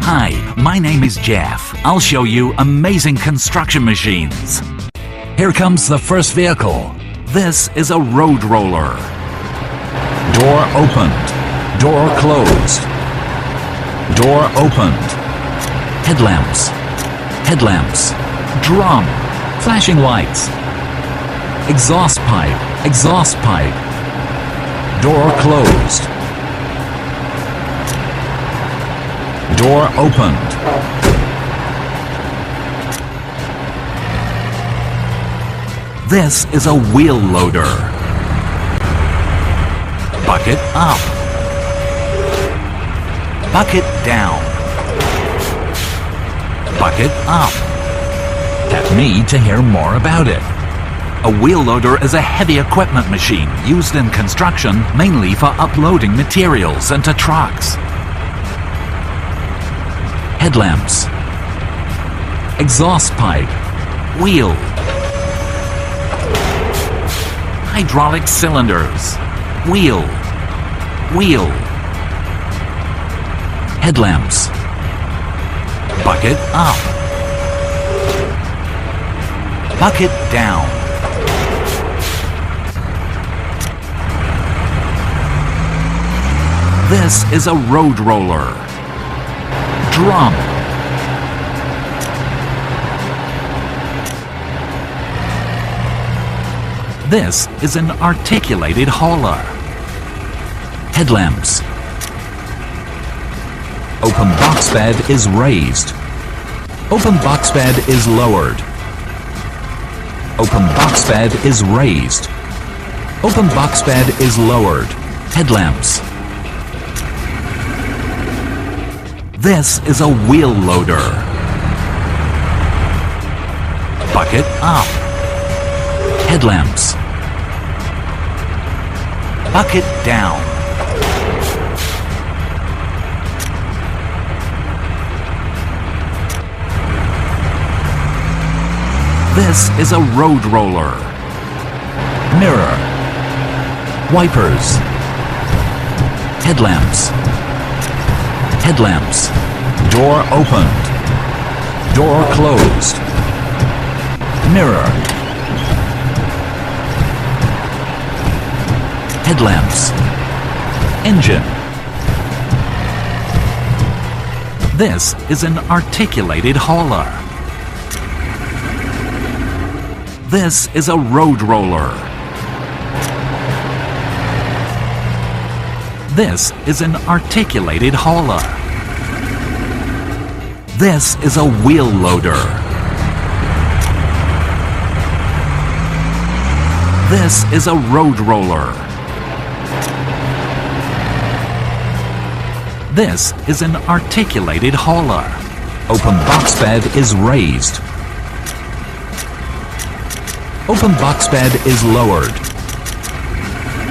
Hi, my name is Jeff. I'll show you amazing construction machines. Here comes the first vehicle. This is a road roller. Door opened. Door closed. Door opened. Headlamps. Headlamps. Drum. Flashing lights. Exhaust pipe. Exhaust pipe. Door closed. Door opened. This is a wheel loader. Bucket up. Bucket down. Bucket up. Tap me to hear more about it. A wheel loader is a heavy equipment machine used in construction mainly for uploading materials into trucks. Headlamps. Exhaust pipe. Wheel. Hydraulic cylinders. Wheel. Wheel. Headlamps. Bucket up. Bucket down. This is a road roller. Drum. This is an articulated hauler. Headlamps. Open box bed is raised. Open box bed is lowered. Open box bed is raised. Open box bed is lowered. Headlamps. This is a wheel loader. Bucket up. Headlamps. Bucket down. This is a road roller. Mirror. Wipers. Headlamps. Headlamps. Door opened. Door closed. Mirror. Headlamps. Engine. This is an articulated hauler. This is a road roller. This is an articulated hauler. This is a wheel loader. This is a road roller. This is an articulated hauler. Open box bed is raised. Open box bed is lowered.